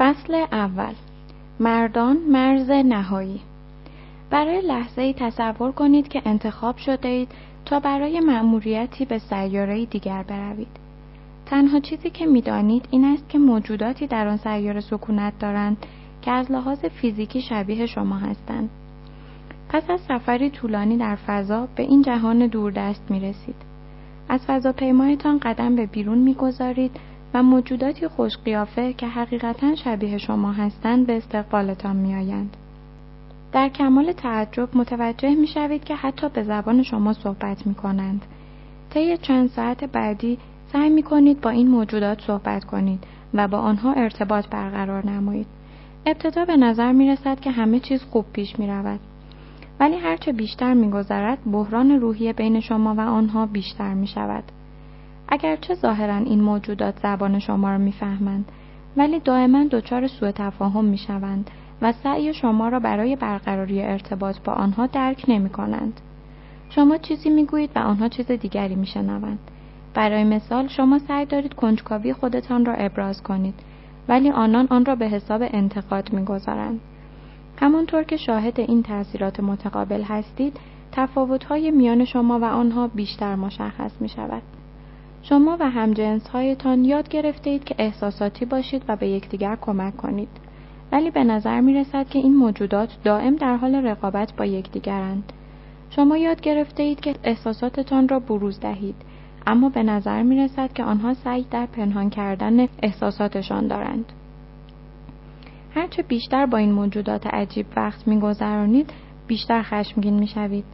فصل اول. مردان، مرز نهایی. برای لحظه‌ای تصور کنید که انتخاب شده اید تا برای مأموریتی به سیاره‌ای دیگر بروید. تنها چیزی که می‌دانید این است که موجوداتی در آن سیاره سکونت دارند که از لحاظ فیزیکی شبیه شما هستند. پس از سفری طولانی در فضا به این جهان دوردست می‌رسید. از فضاپیمایتان قدم به بیرون می‌گذارید و موجوداتی خوش قیافه که حقیقتاً شبیه شما هستند به استقبالتان می‌آیند. در کمال تعجب متوجه می‌شوید که حتی به زبان شما صحبت می‌کنند. طی چند ساعت بعدی سعی می‌کنید با این موجودات صحبت کنید و با آنها ارتباط برقرار نمایید. ابتدا به نظر می‌رسد که همه چیز خوب پیش می‌رود. ولی هرچه بیشتر می‌گذرد بحران روحی بین شما و آنها بیشتر می‌شود. اگرچه ظاهراً این موجودات زبان شما را می‌فهمند، ولی دائما دچار سوء تفاهم می‌شوند و سعی شما را برای برقراری ارتباط با آنها درک نمی‌کنند. شما چیزی می‌گویید و آنها چیز دیگری می‌شنوند. برای مثال شما سعی دارید کنجکاوی خودتان را ابراز کنید، ولی آنان آن را به حساب انتقاد می‌گذارند. همانطور که شاهد این تأثیرات متقابل هستید، تفاوت‌های میان شما و آنها بیشتر مشخص می‌شود. شما و همجنس‌هایتان یاد گرفته‌اید که احساساتی باشید و به یکدیگر کمک کنید، ولی به نظر می‌رسد که این موجودات دائم در حال رقابت با یکدیگرند. شما یاد گرفته‌اید که احساساتتان را بروز دهید، اما به نظر می‌رسد که آنها سعی در پنهان کردن احساساتشان دارند. هرچه بیشتر با این موجودات عجیب وقت می‌گذرانید، بیشتر خشمگین می‌شوید.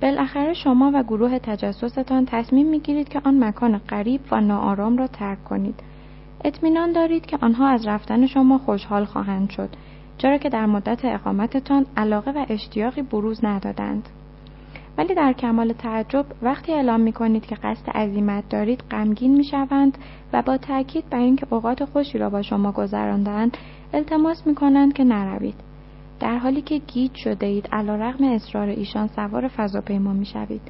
بالاخره شما و گروه تجسستان تصمیم می‌گیرید که آن مکان غریب و ناآرام را ترک کنید. اطمینان دارید که آنها از رفتن شما خوشحال خواهند شد، چرا که در مدت اقامتتان علاقه و اشتیاقی بروز ندادند. ولی در کمال تعجب وقتی اعلام می‌کنید که قصد عزیمت دارید غمگین می‌شوند و با تأکید بر اینکه اوقات خوشی را با شما گذراندند التماس می‌کنند که نروید. در حالی که گیج شده اید علیرغم اصرار ایشان سوار فضاپیما می‌شوید.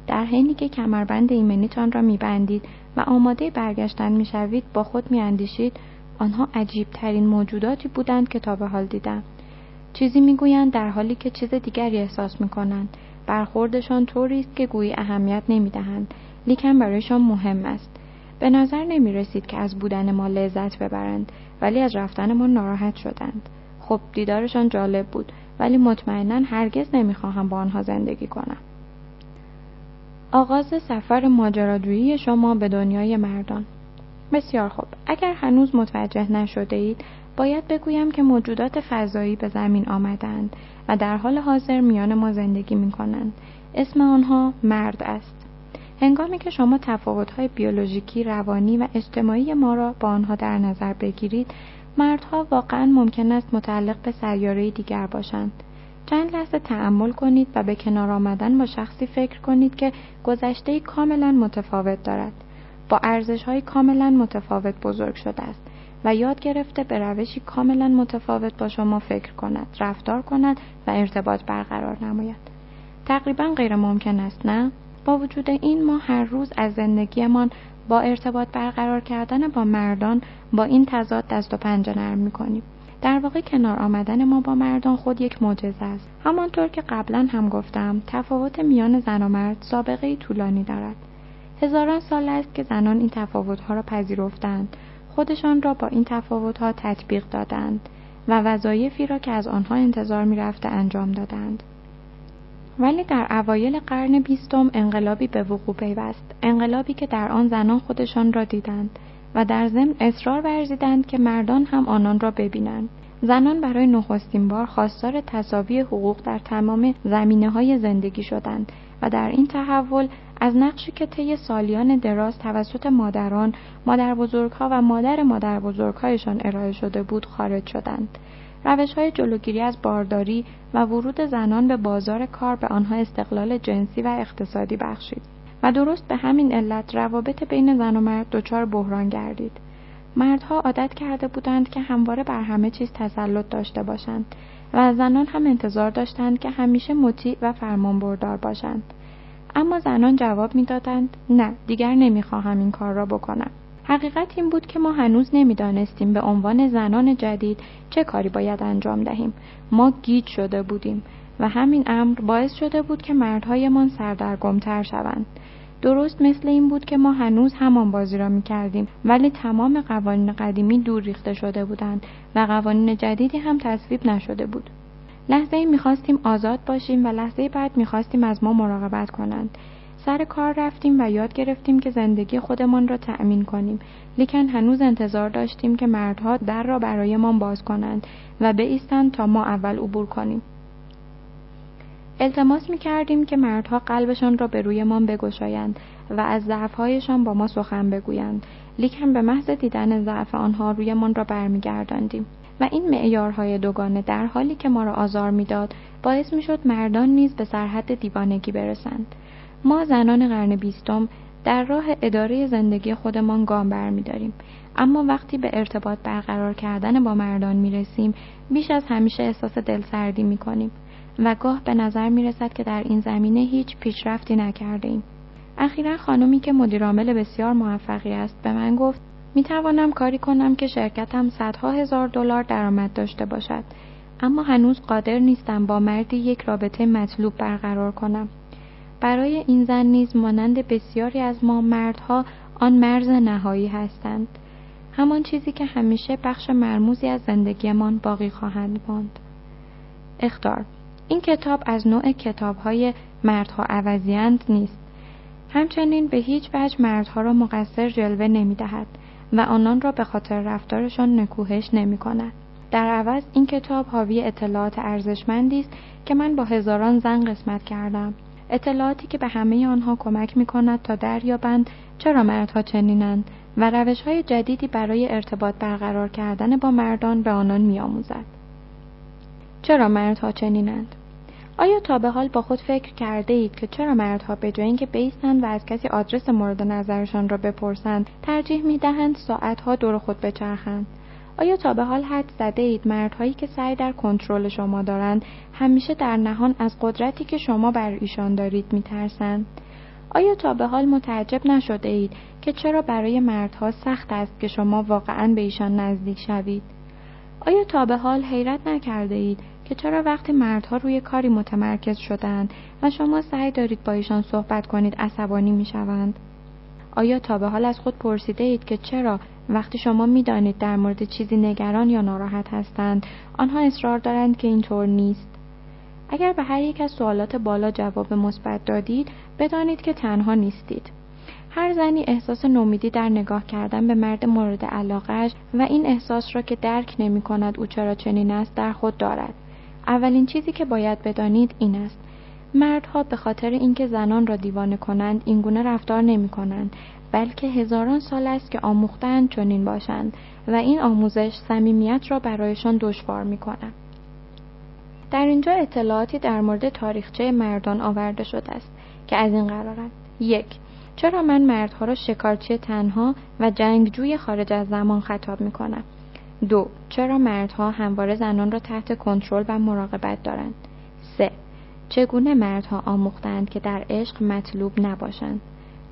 در حینی که کمربند ایمنیتان را می‌بندید و آماده برگشتن می‌شوید با خود می‌اندیشید آنها عجیب‌ترین موجوداتی بودند که تا به حال دیدم. چیزی می‌گویند در حالی که چیز دیگری احساس می‌کنند. برخوردشان طوری است که گویی اهمیت نمی‌دهند، لیکن برایشان مهم است. به نظر نمی‌رسید که از بودن ما لذت ببرند، ولی از رفتن ما ناراحت شدند. خب دیدارشان جالب بود، ولی مطمئناً هرگز نمی‌خواهم با آنها زندگی کنم. آغاز سفر ماجراجویی شما به دنیای مردان. بسیار خوب، اگر هنوز متوجه نشده اید، باید بگویم که موجودات فضایی به زمین آمدند و در حال حاضر میان ما زندگی می‌کنند. اسم آنها مرد است. هنگامی که شما تفاوت‌های بیولوژیکی، روانی و اجتماعی ما را با آنها در نظر بگیرید، مردها واقعاً ممکن است متعلق به سیاره‌ای دیگر باشند. چند لحظه تأمل کنید و به کنار آمدن با شخصی فکر کنید که گذشته‌ای کاملاً متفاوت دارد، با ارزش‌های کاملاً متفاوت بزرگ شده است و یاد گرفته به روشی کاملاً متفاوت با شما فکر کند، رفتار کند و ارتباط برقرار نماید. تقریباً غیر ممکن است، نه؟ با وجود این ما هر روز از زندگیمان با ارتباط برقرار کردن با مردان با این تضاد دست و پنجه نرم می‌کنیم. در واقع کنار آمدن ما با مردان خود یک معجزه است. همانطور که قبلا هم گفتم، تفاوت میان زن و مرد سابقه‌ای طولانی دارد. هزاران سال است که زنان این تفاوت‌ها را پذیرفتند، خودشان را با این تفاوت‌ها تطبیق دادند و وظایفی را که از آنها انتظار می‌رفته انجام دادند. ولی در اوایل قرن 20 انقلابی به وقوع پیوست، انقلابی که در آن زنان خودشان را دیدند و در ضمن اصرار ورزیدند که مردان هم آنان را ببینند. زنان برای نخستین بار خواستار تساوی حقوق در تمام زمینه‌های زندگی شدند و در این تحول از نقشی که طی سالیان دراز توسط مادران، مادربزرگ‌ها و مادربزرگ‌هایشان ارائه شده بود خارج شدند. روش‌های جلوگیری از بارداری و ورود زنان به بازار کار به آنها استقلال جنسی و اقتصادی بخشید و درست به همین علت روابط بین زن و مرد دچار بحران گردید. مردها عادت کرده بودند که همواره بر همه چیز تسلط داشته باشند و از زنان هم انتظار داشتند که همیشه مطیع و فرمانبردار باشند. اما زنان جواب می‌دادند نه، دیگر نمی‌خواهم این کار را بکنم. حقیقت این بود که ما هنوز نمی‌دانستیم به عنوان زنان جدید چه کاری باید انجام دهیم. ما گیج شده بودیم و همین امر باعث شده بود که مردهایمان سردرگم‌تر شوند. درست مثل این بود که ما هنوز همان بازی را می‌کردیم، ولی تمام قوانین قدیمی دور ریخته شده بودند و قوانین جدیدی هم تصویب نشده بود. لحظه‌ای می‌خواستیم آزاد باشیم و لحظه بعد می‌خواستیم از ما مراقبت کنند. سر کار رفتیم و یاد گرفتیم که زندگی خودمان را تأمین کنیم، لیکن هنوز انتظار داشتیم که مردها در را برایمان باز کنند و بایستند تا ما اول عبور کنیم. التماس می‌کردیم که مردها قلبشان را به رویمان بگشایند و از ضعف‌هایشان با ما سخن بگویند، لیکن به محض دیدن ضعف آنها رویمان را برمیگرداندیم و این معیارهای دوگانه در حالی که ما را آزار می‌داد باعث می‌شد مردان نیز به سرحد دیوانگی برسند. ما زنان قرن 20 در راه اداره زندگی خودمان گام برمی‌داریم، اما وقتی به ارتباط برقرار کردن با مردان می‌رسیم بیش از همیشه احساس دلسردی می‌کنیم و گاه به نظر می‌رسد که در این زمینه هیچ پیشرفتی نکرده‌ایم. اخیراً خانمی که مدیرعامل بسیار موفقی است به من گفت می‌توانم کاری کنم که شرکتم صدها هزار دلار درآمد داشته باشد، اما هنوز قادر نیستم با مردی یک رابطه مطلوب برقرار کنم. برای این زن نیز مانند بسیاری از ما مردها آن مرز نهایی هستند، همان چیزی که همیشه بخش مرموزی از زندگیمان باقی خواهند ماند. اخطار: این کتاب از نوع کتاب‌های مردها عوضی‌اند نیست. همچنین به هیچ وجه مردها را مقصر جلوه نمی‌دهد و آنان را به خاطر رفتارشان نکوهش نمی‌کند. در عوض این کتاب حاوی اطلاعات ارزشمندی است که من با هزاران زن قسمت کردم. اطلاعاتی که به همه آنها کمک می‌کند تا دریابند چرا مردها چنینند و روش‌های جدیدی برای ارتباط برقرار کردن با مردان به آنان می‌آموزد. چرا مردها چنینند؟ آیا تا به حال با خود فکر کرده اید که چرا مردها به جای اینکه بایستند و از کسی آدرس مورد نظرشان را بپرسند، ترجیح می‌دهند ساعت‌ها دور خود بچرخند؟ آیا تا به حال حد زده اید مردهایی که سعی در کنترل شما دارند همیشه در نهان از قدرتی که شما بر ایشان دارید می‌ترسند؟ آیا تا به حال متعجب نشده اید که چرا برای مردها سخت است که شما واقعاً به ایشان نزدیک شوید؟ آیا تا به حال حیرت نکرده اید که چرا وقتی مردها روی کاری متمرکز شدند و شما سعی دارید با ایشان صحبت کنید عصبانی می‌شوند؟ آیا تا به حال از خود پرسیده اید که چرا وقتی شما می‌دانید در مورد چیزی نگران یا ناراحت هستند، آنها اصرار دارند که اینطور نیست؟ اگر به هر یک از سوالات بالا جواب مثبت دادید، بدانید که تنها نیستید. هر زنی احساس نومیدی در نگاه کردن به مرد مورد علاقه‌اش و این احساس را که درک نمی‌کند او چرا چنین است در خود دارد. اولین چیزی که باید بدانید این است: مردها به خاطر اینکه زنان را دیوانه کنند اینگونه رفتار نمی‌کنند، بلکه هزاران سال است که آموخته‌اند چنین باشند و این آموزش صمیمیت را برایشان دشوار می‌کند. در اینجا اطلاعاتی در مورد تاریخچه مردان آورده شده است که از این قرارند: 1. چرا من مردها را شکارچی تنها و جنگجوی خارج از زمان خطاب می‌کنم؟ 2. چرا مردها همواره زنان را تحت کنترل و مراقبت دارند؟ 3. چگونه مردها آموختند که در عشق مطلوب نباشند؟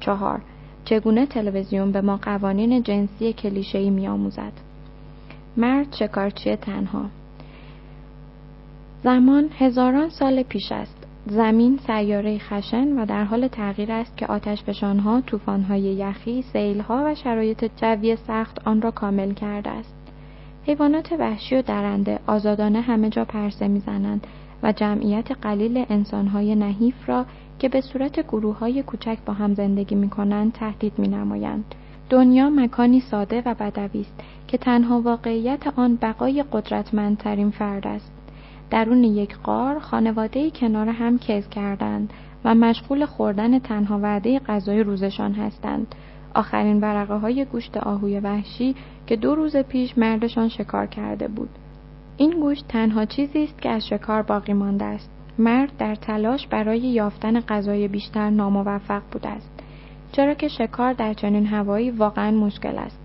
4. چگونه تلویزیون به ما قوانین جنسی کلیشه‌ای می‌آموزد؟ مرد شکارچی تنها. زمان هزاران سال پیش است. زمین سیاره خشن و در حال تغییر است که آتشفشان‌ها، طوفان‌های یخی، سیل‌ها و شرایط جوی سخت آن را کامل کرده است. حیوانات وحشی و درنده آزادانه همه جا پرسه می‌زنند و جمعیت قلیل انسان‌های نحیف را که به صورت گروه‌های کوچک با هم زندگی می‌کنند تهدید می‌نمایند. دنیا مکانی ساده و بدوی است که تنها واقعیت آن بقای قدرتمندترین فرد است. درون یک غار خانواده‌ای کنار هم کز کردند و مشغول خوردن تنها وعده غذای روزشان هستند. آخرین ورقه‌های گوشت آهوی وحشی که 2 روز پیش مردشان شکار کرده بود. این گوشت تنها چیزی است که از شکار باقی مانده است. مرد در تلاش برای یافتن غذای بیشتر ناموفق بوده است، چرا که شکار در چنین هوایی واقعاً مشکل است.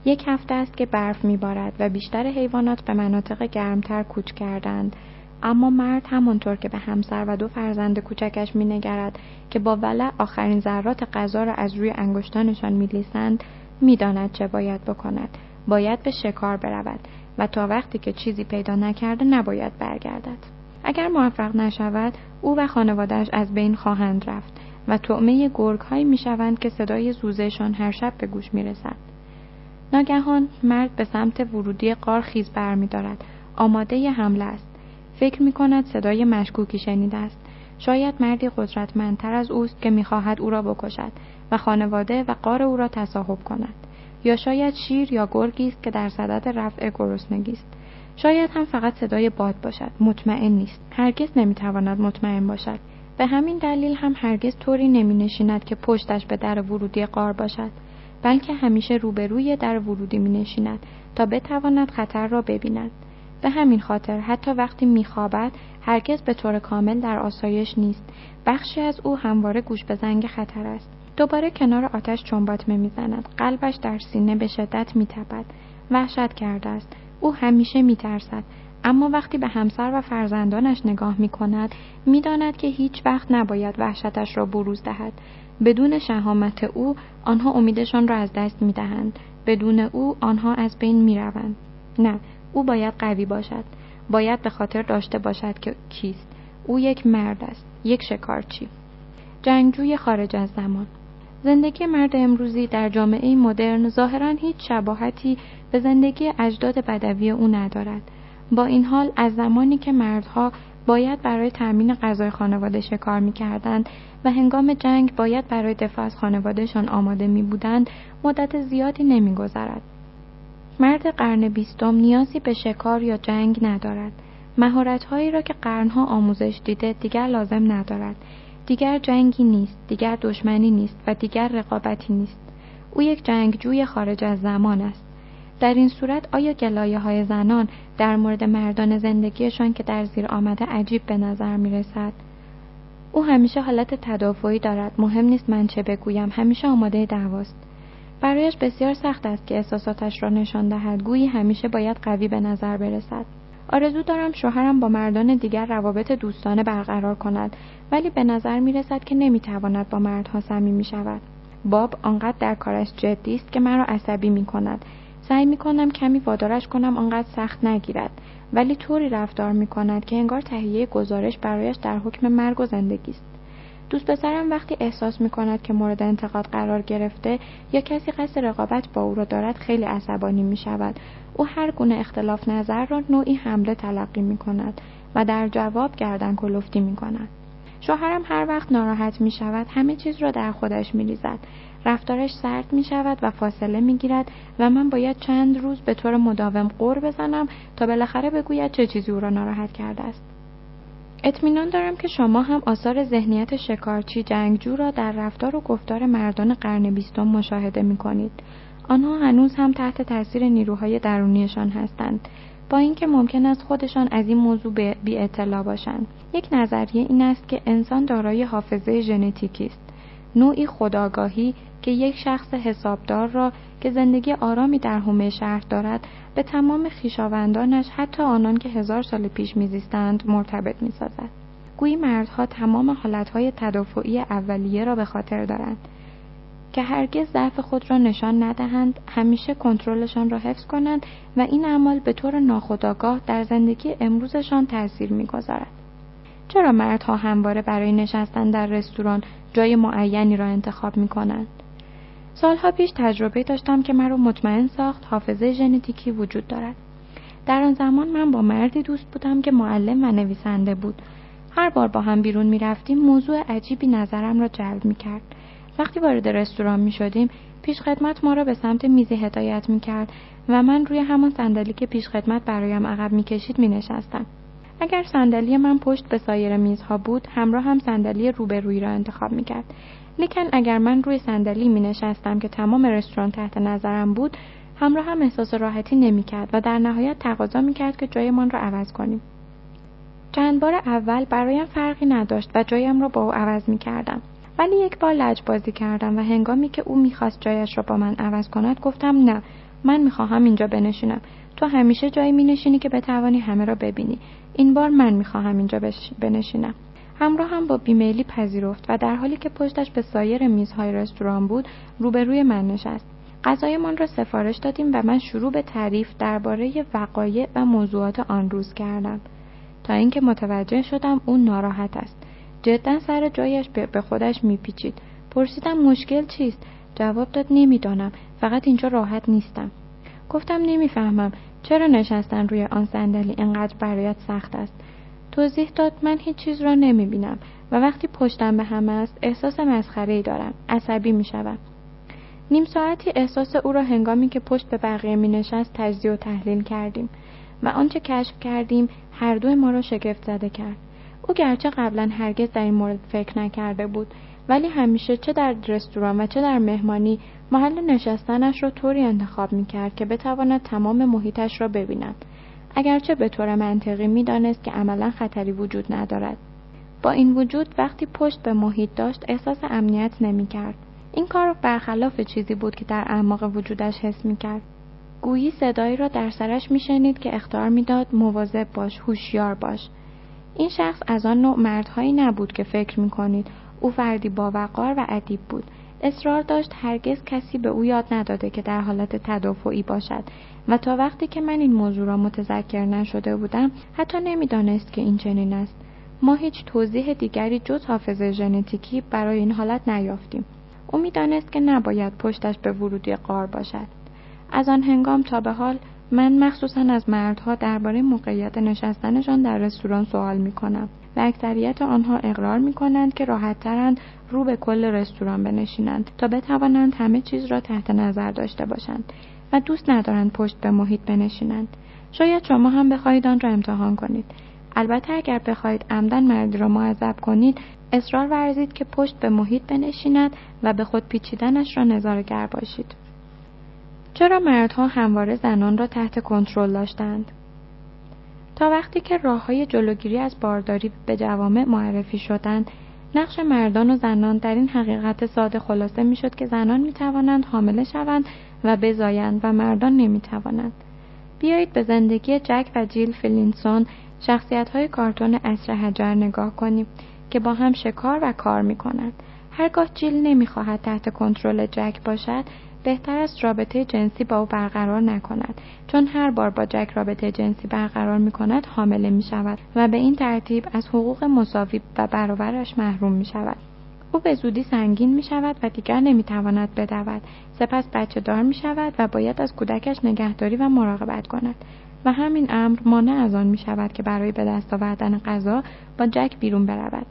1 هفته است که برف می‌بارد و بیشتر حیوانات به مناطق گرمتر کوچ کردند، اما مرد همانطور که به همسر و 2 فرزند کوچکش می‌نگرد که با ولع آخرین ذرات غذا را از روی انگشتانشان می‌لیسند، می‌داند چه باید بکند. باید به شکار برود و تا وقتی که چیزی پیدا نکرده نباید برگردد. اگر موفق نشود، او و خانواده‌اش از بین خواهند رفت و طعمه گرگ‌هایی می‌شوند که صدای زوزه‌شان هر شب به گوش می‌رسد. ناگهان مرد به سمت ورودی غار خیز برمی‌دارد. آماده حمله است. فکر می‌کند صدای مشکوکی شنیده است. شاید مردی قدرتمندتر از اوست که می‌خواهد او را بکشد و خانواده و غار او را تصاحب کند. یا شاید شیر یا گرگی است که در صدد رفع گرسنگی است. شاید هم فقط صدای باد باشد. مطمئن نیست. هرگز نمی‌تواند مطمئن باشد. به همین دلیل هم هرگز طوری نمی‌نشیند که پشتش به در ورودی غار باشد، بلکه همیشه روبروی در ورودی می‌نشیند تا بتواند خطر را ببیند. به همین خاطر حتی وقتی می‌خوابد هرگز به طور کامل در آسایش نیست. بخشی از او همواره گوش به زنگ خطر است. دوباره کنار آتش چنباتمه می‌زند. قلبش در سینه به شدت می‌تپد. وحشت کرده است. او همیشه می‌ترسد، اما وقتی به همسر و فرزندانش نگاه می‌کند، می‌داند که هیچ وقت نباید وحشتش را بروز دهد. بدون شهامت او، آنها امیدشان را از دست می‌دهند. بدون او، آنها از بین می‌روند. نه، او باید قوی باشد. باید به خاطر داشته باشد که کیست. او یک مرد است، یک شکارچی. جنگجوی خارج از زمان. زندگی مرد امروزی در جامعه مدرن ظاهراً هیچ شباهتی به زندگی اجداد بدوی او ندارد. با این حال از زمانی که مردها باید برای تأمین غذای خانواده شکار می‌کردند و هنگام جنگ باید برای دفاع از خانوادهشان آماده می‌بودند، مدت زیادی نمی‌گذرد. مرد قرن 20 نیازی به شکار یا جنگ ندارد. مهارت‌هایی را که قرن‌ها آموزش دیده دیگر لازم ندارد. دیگر جنگی نیست، دیگر دشمنی نیست و دیگر رقابتی نیست. او یک جنگجوی خارج از زمان است. در این صورت آیا گلایه‌های زنان در مورد مردان زندگیشان که در زیر آمده عجیب به نظر می‌رسد؟ او همیشه حالت تدافعی دارد. مهم نیست من چه بگویم، همیشه آماده دعواست. برایش بسیار سخت است که احساساتش را نشان دهد. گویی همیشه باید قوی به نظر برسد. آرزو دارم شوهرم با مردان دیگر روابط دوستانه برقرار کند، ولی به نظر می‌رسد که نمی‌تواند با مردها صمیمی شود. باب آنقدر در کارش جدی است که مرا عصبی می‌کند. سعی می‌کنم کمی وادارش کنم آنقدر سخت نگیرد، ولی طوری رفتار می‌کند که انگار تهیه گزارش برایش در حکم مرگ و زندگی است. دوست پسرم وقتی احساس می‌کند که مورد انتقاد قرار گرفته یا کسی قصد رقابت با او را دارد خیلی عصبانی می‌شود. او هر گونه اختلاف نظر را نوعی حمله تلقی می‌کند و در جواب گردن کلفتی می‌کند. شوهرم هر وقت ناراحت می‌شود همه چیز را در خودش می‌ریزد. رفتارش سرد می‌شود و فاصله می‌گیرد و من باید چند روز به طور مداوم غر بزنم تا بالاخره بگوید چه چیزی او را ناراحت کرده است. اطمینان دارم که شما هم آثار ذهنیت شکارچی جنگجو را در رفتار و گفتار مردان قرن 20 مشاهده می‌کنید. آنها هنوز هم تحت تاثیر نیروهای درونیشان هستند، با اینکه ممکن است خودشان از این موضوع بی اطلاع باشند. یک نظریه این است که انسان دارای حافظه ژنتیکی است، نوعی خودآگاهی که یک شخص حسابدار را که زندگی آرامی در حومه شهر دارد به تمام خویشاوندانش، حتی آنان که 1000 سال پیش میزیستند، مرتبط میسازد. گویی مردها تمام حالتهای تدافعی اولیه را به خاطر دارند که هرگز ضعف خود را نشان ندهند، همیشه کنترلشان را حفظ کنند و این اعمال به طور ناخودآگاه در زندگی امروزشان تأثیر میگذارد. چرا مردها همواره برای نشستن در رستوران جای معینی را انتخاب میکنند؟ سالها پیش تجربه داشتم که مرا مطمئن ساخت حافظه ژنتیکی وجود دارد. در آن زمان من با مردی دوست بودم که معلم و نویسنده بود. هر بار با هم بیرون می رفتیم موضوع عجیبی نظرم را جلب می کرد. وقتی وارد رستوران می شدیم پیش خدمت ما را به سمت میزی هدایت می کرد و من روی همان صندلی که پیش خدمت برایم عقب می کشید می نشستم. اگر صندلی من پشت به سایر میزها بود همراه هم صندلی روبرویی را انتخاب می کرد. لیکن اگر من روی صندلی می نشستم که تمام رستوران تحت نظرم بود همراه هم احساس راحتی نمی کرد و در نهایت تقاضا می کرد که جایمان را عوض کنیم. چند بار اول برایم فرقی نداشت و جایم را با او عوض می کردم. ولی یک بار لجبازی کردم و هنگامی که او می‌خواست جایش را با من عوض کند گفتم نه، من می‌خواهم اینجا بنشینم. تو همیشه جایی می‌نشینی که بتوانی همه را ببینی. این بار من می‌خواهم اینجا بنشینم. همراه هم با بیمیلی پذیرفت و در حالی که پشتش به سایر میزهای رستوران بود روبروی من نشست. غذایمان را سفارش دادیم و من شروع به تعریف درباره وقایع و موضوعات آن روز کردم تا اینکه متوجه شدم او ناراحت است. جدا سر جایش به خودش میپیچید. پرسیدم مشکل چیست؟ جواب داد نمیدانم، فقط اینجا راحت نیستم. گفتم نمیفهمم چرا نشستن روی آن صندلی اینقدر برایت سخت است. توضیح داد من هیچ چیز را نمیبینم و وقتی پشتم به هم است احساس مسخره‌ای دارم، عصبی میشوم. نیم ساعتی احساس او را هنگامی که پشت به بقیه مینشست تجزیه و تحلیل کردیم و آنچه کشف کردیم هر دوی ما را شگفت زده کرد. او گرچه قبلا هرگز در این مورد فکر نکرده بود، ولی همیشه چه در رستوران و چه در مهمانی محل نشستنش را طوری انتخاب می‌کرد که بتواند تمام محیطش را ببیند، اگرچه به طور منطقی می‌دانست که عملاً خطری وجود ندارد. با این وجود وقتی پشت به محیط داشت احساس امنیت نمی‌کرد. این کار برخلاف چیزی بود که در اعماق وجودش حس می‌کرد. گویی صدایی را در سرش می‌شنید که اخطار می‌داد مواظب باش، هوشیار باش. این شخص از آن نوع مردهایی نبود که فکر می‌کنید. او فردی باوقار و ادیب بود. اصرار داشت هرگز کسی به او یاد نداده که در حالت تدافعی باشد و تا وقتی که من این موضوع را متذکر نشده بودم حتی نمی‌دانست که این چنین است. ما هیچ توضیح دیگری جز حافظه ژنتیکی برای این حالت نیافتیم. او می‌دانست که نباید پشتش به ورودی غار باشد. از آن هنگام تا به حال من مخصوصاً از مردها درباره موقعیت نشستنشان در رستوران سوال می‌کنم و اکثریت آنها اقرار می‌کنند که راحت‌ترند رو به کل رستوران بنشینند تا بتوانند همه چیز را تحت نظر داشته باشند و دوست ندارند پشت به محیط بنشینند. شاید شما هم بخواهید آن را امتحان کنید. البته اگر بخواهید عمدن مردی را معذب کنید، اصرار ورزید که پشت به محیط بنشیند و به خود پیچیدنش را نظاره‌گر باشید. چرا مردها همواره زنان را تحت کنترل داشتند؟ تا وقتی که راه‌های جلوگیری از بارداری به جوامع معرفی شدند، نقش مردان و زنان در این حقیقت ساده خلاصه می‌شد که زنان می‌توانند حامله شوند و بزایند و مردان نمی‌توانند. بیایید به زندگی جک و جیل فلینسون، شخصیت‌های کارتون عصر حجر نگاه کنیم که با هم شکار و کار می‌کنند. هرگاه جیل نمی‌خواهد تحت کنترل جک باشد، بهتر است رابطه جنسی با او برقرار نکند، چون هر بار با جک رابطه جنسی برقرار می‌کند حامله می‌شود و به این ترتیب از حقوق مساوی و برابرش محروم می‌شود. او به زودی سنگین می‌شود و دیگر نمی‌تواند بدود، سپس بچه دار می‌شود و باید از کودکش نگهداری و مراقبت کند و همین امر مانع از آن می‌شود که برای به دست آوردن غذا با جک بیرون برود.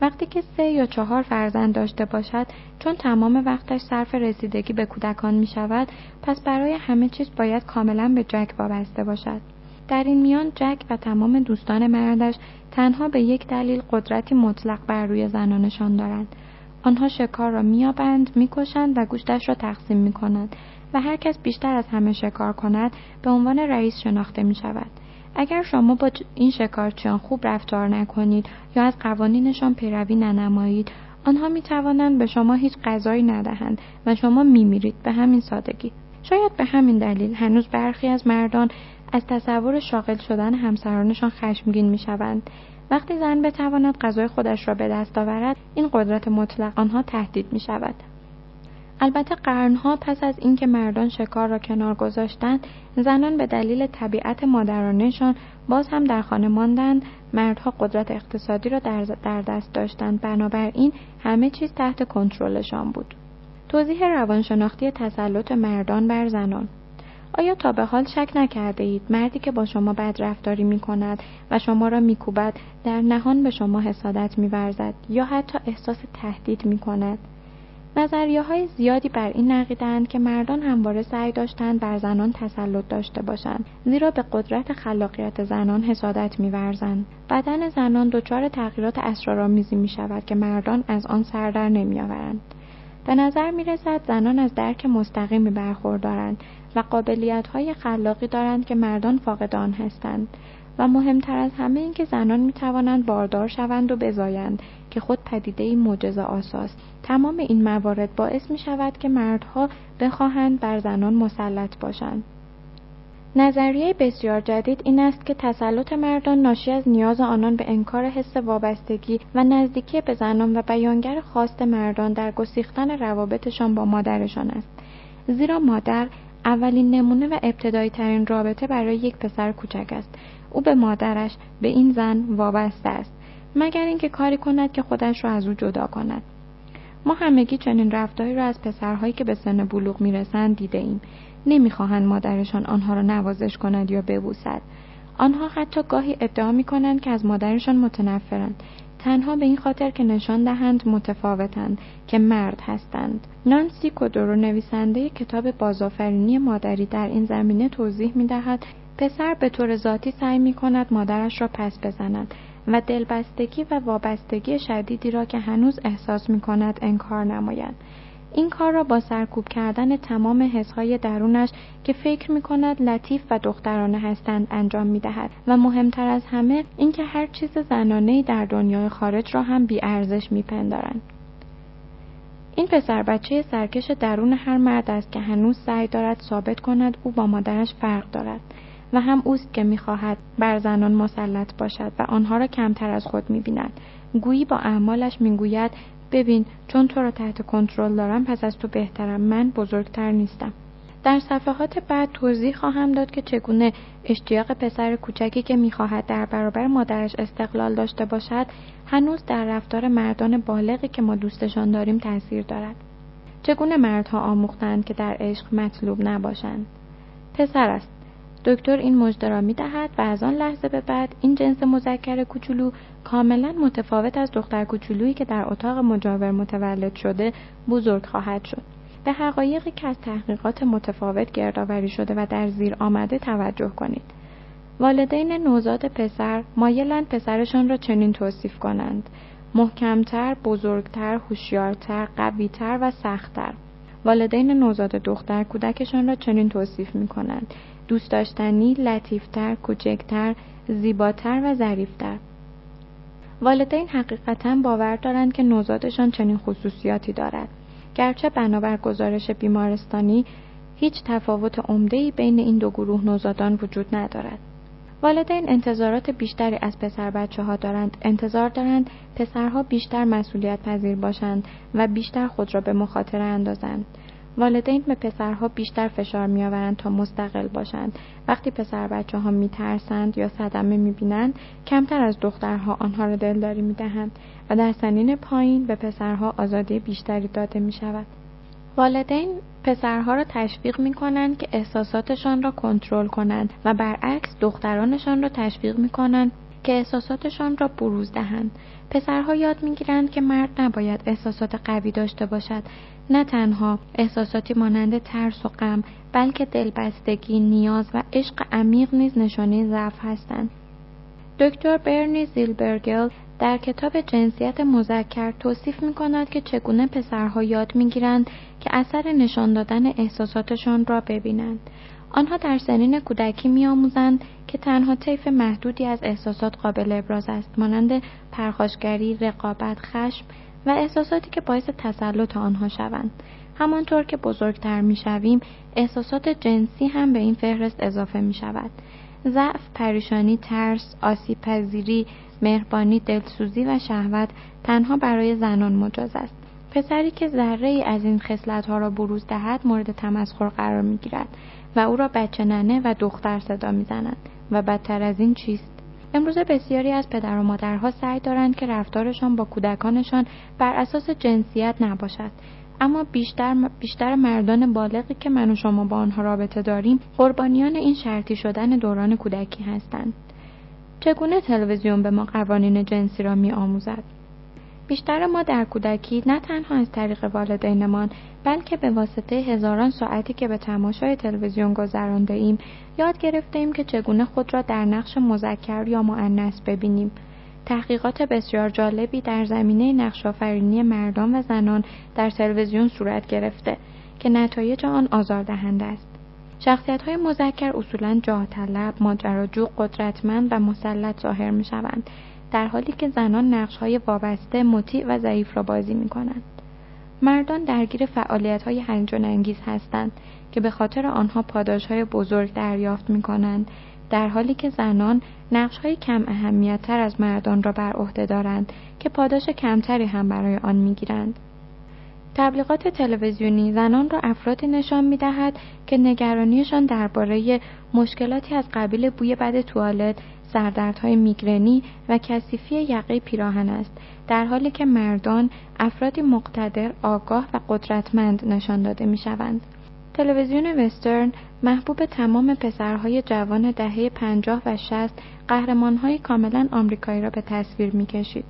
وقتی که 3 یا 4 فرزند داشته باشد، چون تمام وقتش صرف رسیدگی به کودکان می شود، پس برای همه چیز باید کاملا به جک وابسته باشد. در این میان جک و تمام دوستان مردش تنها به یک دلیل قدرتی مطلق بر روی زنانشان دارند. آنها شکار را می‌یابند، می‌کشند و گوشتش را تقسیم می‌کنند و هر کس بیشتر از همه شکار کند به عنوان رئیس شناخته می‌شود. اگر شما با این شکارچیان خوب رفتار نکنید یا از قوانینشان پیروی ننمایید، آنها می‌توانند به شما هیچ غذایی ندهند و شما می‌میرید به همین سادگی. شاید به همین دلیل هنوز برخی از مردان از تصور شاغل شدن همسرانشان خشمگین می‌شوند. وقتی زن بتواند غذای خودش را به دست آورد، این قدرت مطلق آنها تهدید می‌شود. البته قرنها پس از اینکه مردان شکار را کنار گذاشتند، زنان به دلیل طبیعت مادرانه‌شان باز هم در خانه ماندند. مردها قدرت اقتصادی را در دست داشتند، بنابراین همه چیز تحت کنترلشان بود. توضیح روانشناختی تسلط مردان بر زنان. آیا تا به حال شک نکرده اید مردی که با شما بد رفتاری می کند و شما را می کوبد در نهان به شما حسادت می ورزد یا حتی احساس تهدید می کند؟ نظریه‌های زیادی بر این عقیده‌اند که مردان همواره سعی داشتند بر زنان تسلط داشته باشند، زیرا به قدرت خلاقیت زنان حسادت می‌ورزند. بدن زنان دچار تغییرات اسرارآمیزی می‌شود که مردان از آن سر در نمی‌آورند. به نظر می‌رسد زنان از درک مستقیمی برخوردارند و قابلیت‌های خلاقی دارند که مردان فاقد آن هستند. و مهمتر از همه این که زنان می‌توانند باردار شوند و بزایند که خود پدیده‌ای معجزه‌آساست. تمام این موارد باعث می‌شود که مردها بخواهند بر زنان مسلط باشند. نظریه بسیار جدید این است که تسلط مردان ناشی از نیاز آنان به انکار حس وابستگی و نزدیکی به زنان و بیانگر خواست مردان در گسیختن روابطشان با مادرشان است. زیرا مادر اولین نمونه و ابتدایی ترین رابطه برای یک پسر کوچک است. او به مادرش، به این زن وابسته است، مگر اینکه کاری کند که خودش را از او جدا کند. ما همگی چنین رفتاری را از پسرهایی که به سن بلوغ میرسند دیده ایم. نمیخواهند مادرشان آنها را نوازش کند یا ببوسد. آنها حتی گاهی ادعا میکنند که از مادرشان متنفرند، تنها به این خاطر که نشان دهند متفاوتند، که مرد هستند. نانسی کودورو، نویسنده کتاب بازآفرینی مادری، در این زمینه توضیح میدهد پسر به طور ذاتی سعی میکند مادرش را پس بزند و دلبستگی و وابستگی شدیدی را که هنوز احساس میکند انکار نماید. این کار را با سرکوب کردن تمام حسهای درونش که فکر می‌کند لطیف و دخترانه هستند انجام می‌دهد و مهمتر از همه اینکه هر چیز زنانه‌ای در دنیای خارج را هم بی‌ارزش می‌پندارند. این پسر بچه سرکش درون هر مرد است که هنوز سعی دارد ثابت کند او با مادرش فرق دارد و هم اوست که می‌خواهد بر زنان مسلط باشد و آنها را کمتر از خود می‌بیند. گویی با اعمالش می‌گوید ببین، چون تو را تحت کنترل دارم پس از تو بهترم، من بزرگتر نیستم. در صفحات بعد توضیح خواهم داد که چگونه اشتیاق پسر کوچکی که می‌خواهد در برابر مادرش استقلال داشته باشد هنوز در رفتار مردان بالغی که ما دوستشان داریم تأثیر دارد. چگونه مردها آموختند که در عشق مطلوب نباشند. پسر است. دکتر این مژده را می‌دهد و از آن لحظه به بعد این جنس مذکر کوچولو کاملا متفاوت از دختر کوچولویی که در اتاق مجاور متولد شده بزرگ خواهد شد. به حقایقی که از تحقیقات متفاوت گردآوری شده و در زیر آمده توجه کنید. والدین نوزاد پسر مایلند پسرشان را چنین توصیف کنند: محکمتر، بزرگتر، هوشیارتر، قویتر و سختتر. والدین نوزاد دختر کودکشان را چنین توصیف می‌کنند: دوست داشتنی، لطیفتر، کوچکتر، زیباتر و ظریفتر. والدین حقیقتاً باور دارند که نوزادشان چنین خصوصیاتی دارد. گرچه بنابر گزارش بیمارستانی هیچ تفاوت عمده‌ای بین این دو گروه نوزادان وجود ندارد. والدین انتظارات بیشتری از پسر بچه‌ها دارند. انتظار دارند پسرها بیشتر مسئولیت پذیر باشند و بیشتر خود را به مخاطره اندازند. والدین به پسرها بیشتر فشار می‌آورند تا مستقل باشند. وقتی پسر بچه‌ها می‌ترسند یا صدمه می‌بینند، کمتر از دخترها آنها را دلداری می‌دهند و در سنین پایین به پسرها آزادی بیشتری داده می‌شود. والدین پسرها را تشویق می‌کنند که احساساتشان را کنترل کنند و برعکس دخترانشان را تشویق می‌کنند که احساساتشان را بروز دهند. پسرها یاد می‌گیرند که مرد نباید احساسات قوی داشته باشد، نه تنها احساساتی مانند ترس و غم، بلکه دلبستگی، نیاز و عشق عمیق نیز نشانه ضعف هستند. دکتر برنی زیلبرگل در کتاب جنسیت مذکر توصیف می‌کند که چگونه پسرها یاد می‌گیرند که اثر نشان دادن احساساتشان را ببینند. آنها در سنین کودکی می‌آموزند که تنها طیف محدودی از احساسات قابل ابراز است، مانند پرخاشگری، رقابت، خشم و احساساتی که باعث تسلط آنها شوند. همانطور که بزرگتر می‌شویم، احساسات جنسی هم به این فهرست اضافه می‌شود. ضعف، پریشانی، ترس، آسیب‌پذیری، مهربانی، دلسوزی و شهوت تنها برای زنان مجاز است. پسری که ذره‌ای از این خصلت‌ها را بروز دهد مورد تمسخر قرار می‌گیرد و او را بچه ننه و دختر صدا می‌زنند و بدتر از این چیست؟ امروزه بسیاری از پدر و مادرها سعی دارند که رفتارشان با کودکانشان بر اساس جنسیت نباشد، اما بیشتر مردان بالغی که من و شما با آنها رابطه داریم قربانیان این شرطی شدن دوران کودکی هستند. چگونه تلویزیون به ما قوانین جنسی را می‌آموزد؟ بیشتر ما در کودکی نه تنها از طریق والدینمان بلکه به واسطه هزاران ساعتی که به تماشای تلویزیون گذرانده ایم یاد گرفته ایم که چگونه خود را در نقش مذکر یا مؤنث ببینیم. تحقیقات بسیار جالبی در زمینه نقش‌آفرینی مردان و زنان در تلویزیون صورت گرفته که نتایج آن آزاردهنده است. شخصیت‌های مذکر اصولاً جاه طلب، ماجراجو، قدرتمند و مسلط ظاهر می‌شوند، در حالی که زنان نقش‌های وابسته، مطیع و ضعیف را بازی می‌کنند. مردان درگیر فعالیت‌های هیجان‌انگیز هستند که به خاطر آنها پاداش‌های بزرگ دریافت می‌کنند، در حالی که زنان نقش‌های کم اهمیت‌تر از مردان را بر عهده دارند که پاداش کمتری هم برای آن می‌گیرند. تبلیغات تلویزیونی زنان را افرادی نشان می‌دهد که نگرانیشان درباره مشکلاتی از قبیل بوی بد توالت، سردردهای میگرنی و کثیفی یقه پیراهن است، در حالی که مردان افرادی مقتدر، آگاه و قدرتمند نشان داده می‌شوند. تلویزیون وسترن محبوب تمام پسرهای جوان دهه 50 و 60 قهرمان‌های کاملا آمریکایی را به تصویر می‌کشید.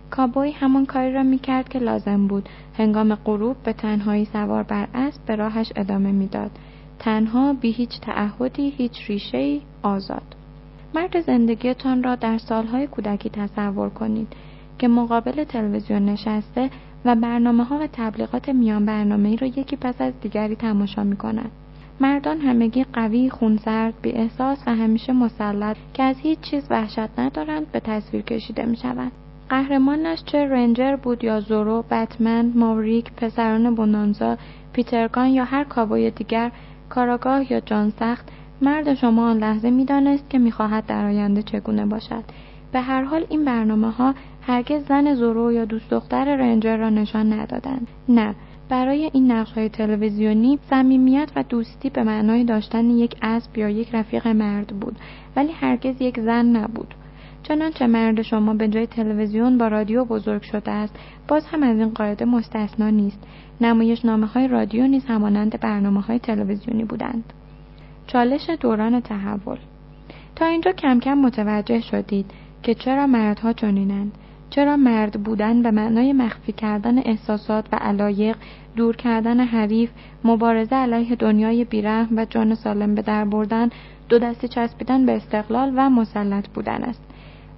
کابوی همان کاری را می‌کرد که لازم بود. هنگام غروب به تنهایی سوار بر اسب به راهش ادامه می‌داد. تنها، بی هیچ تعهدی، هیچ ریشه‌ای، آزاد. مرد زندگیتان را در سالهای کودکی تصور کنید که مقابل تلویزیون نشسته و برنامه‌ها و تبلیغات میان برنامه‌ای را یکی پس از دیگری تماشا می‌کند. مردان همگی قوی، خونسرد، بی احساس و همیشه مسلط که از هیچ چیز وحشت ندارند به تصویر کشیده می‌شوند. قهرمانش چه رنجر بود یا زورو، بتمن، ماوریک، پسران بونانزا، پیترگان یا هر کاوبوی دیگر، کاراگاه یا جان سخت، مرد شما آن لحظه می‌دانست که می‌خواهد در آینده چگونه باشد. به هر حال این برنامه‌ها هرگز زن زورو یا دوست دختر رنجر را نشان ندادند. نه، برای این نقش‌های تلویزیونی صمیمیت و دوستی به معنای داشتن یک اسب یا یک رفیق مرد بود، ولی هرگز یک زن نبود. چنانچه مرد شما به جای تلویزیون با رادیو بزرگ شده است، باز هم از این قاعده مستثنا نیست. نمایشنامه‌های رادیو نیز همانند برنامه‌های تلویزیونی بودند. چالش دوران تحول. تا اینجا کم کم متوجه شدید که چرا مردها چنینند. چرا مرد بودن به معنای مخفی کردن احساسات و علایق، دور کردن حریف، مبارزه علیه دنیای بیرحم و جان سالم به در بردن، دو دستی چسبیدن به استقلال و مسلط بودن است.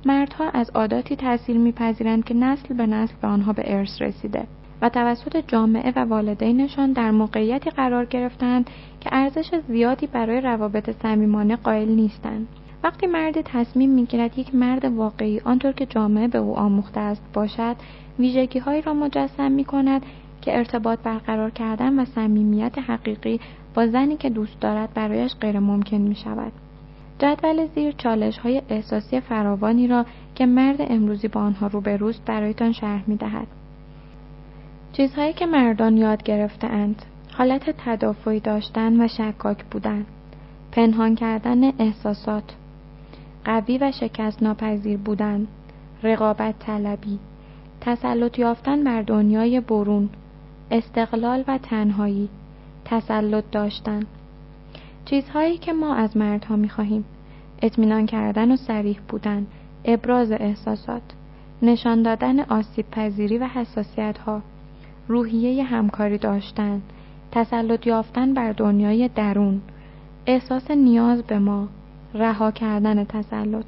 مردها از عاداتی تأثیر می‌پذیرند که نسل به نسل به آنها به ارث رسیده و توسط جامعه و والدینشان در موقعیتی قرار گرفتند که ارزش زیادی برای روابط صمیمانه قائل نیستند. وقتی مردی تصمیم می‌گیرد یک مرد واقعی آنطور که جامعه به او آموخته است باشد، ویژگی‌هایی را مجسم می‌کند که ارتباط برقرار کردن و صمیمیت حقیقی با زنی که دوست دارد برایش غیر ممکن می‌شود. جدول زیر چالش‌های احساسی فراوانی را که مرد امروزی با آنها روبروست برایتان شرح می‌دهد. چیزهایی که مردان یاد گرفته‌اند: حالت تدافعی داشتن و شکاک بودن، پنهان کردن احساسات، قوی و شکست ناپذیر بودن، رقابت طلبی، تسلط یافتن بر دنیای برون، استقلال و تنهایی، تسلط داشتن. چیزهایی که ما از مردها می‌خواهیم: اطمینان کردن و صریح بودن، ابراز احساسات، نشان دادن آسیب پذیری و حساسیت‌ها، روحیه همکاری داشتن، تسلط یافتن بر دنیای درون، احساس نیاز به ما، رها کردن تسلط.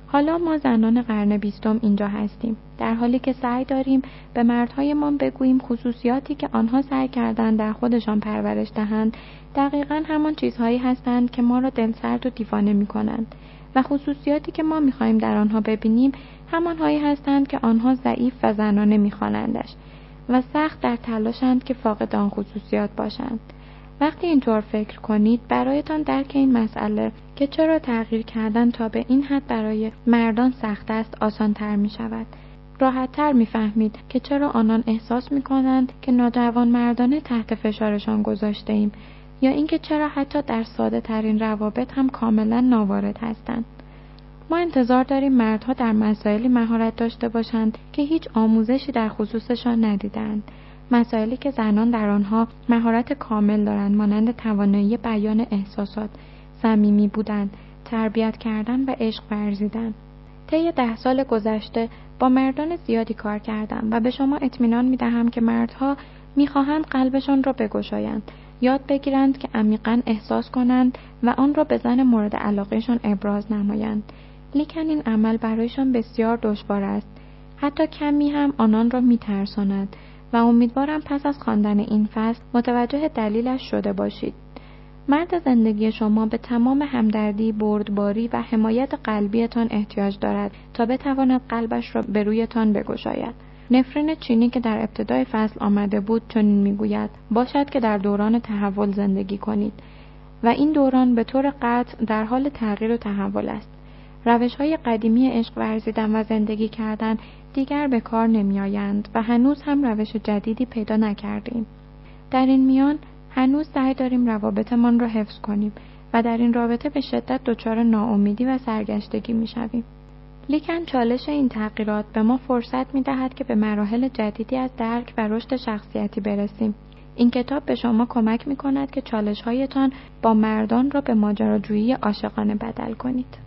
حالا ما زنان قرن 20 اینجا هستیم، در حالی که سعی داریم به مردهایمان بگوییم خصوصیاتی که آنها سعی کردند در خودشان پرورش دهند دقیقاً همان چیزهایی هستند که ما را دلسرد و دیوانه می‌کنند و خصوصیاتی که ما می‌خواهیم در آنها ببینیم همانهایی هستند که آنها ضعیف و زنانه می‌خوانندش و سخت در تلاشند که فاقد آن خصوصیات باشند. وقتی اینطور فکر کنید برایتان درک این مسئله که چرا تغییر کردن تا به این حد برای مردان سخت است آسان‌تر می‌شود. راحت‌تر می‌فهمید که چرا آنان احساس می‌کنند که ناجوان مردانه تحت فشارشان گذاشته ایم یا اینکه چرا حتی در ساده ترین روابط هم کاملا ناوارد هستند. ما انتظار داریم مردها در مسائلی مهارت داشته باشند که هیچ آموزشی در خصوصشان ندیدند. مسائلی که زنان در آنها مهارت کامل دارند، مانند توانایی بیان احساسات، صمیمی بودن، تربیت کردن و عشق ورزیدن. طی 10 سال گذشته با مردان زیادی کار کردم و به شما اطمینان می‌دهم که مردها می‌خواهند قلبشان را بگشایند، یاد بگیرند که عمیقاً احساس کنند و آن را به زن مورد علاقهشان ابراز نمایند. لیکن این عمل برایشان بسیار دشوار است. حتی کمی هم آنان را می‌ترساند و امیدوارم پس از خواندن این فصل متوجه دلیلش شده باشید. مرد زندگی شما به تمام همدردی، بردباری و حمایت قلبیتان احتیاج دارد تا بتواند قلبش را به رویتان بگشاید. نفرین چینی که در ابتدای فصل آمده بود چنین میگوید: باشد که در دوران تحول زندگی کنید و این دوران به طور قطع در حال تغییر و تحول است. روش‌های قدیمی عشق ورزیدن و زندگی کردن دیگر به کار نمی‌آیند و هنوز هم روش جدیدی پیدا نکردیم. در این میان هنوز سعی داریم روابطمان را حفظ کنیم و در این رابطه به شدت دچار ناامیدی و سرگشتگی می‌شویم. لیکن چالش این تغییرات به ما فرصت می‌دهد که به مراحل جدیدی از درک و رشد شخصیتی برسیم. این کتاب به شما کمک می‌کند که چالش‌هایتان با مردان را به ماجراجویی عاشقانه بدل کنید.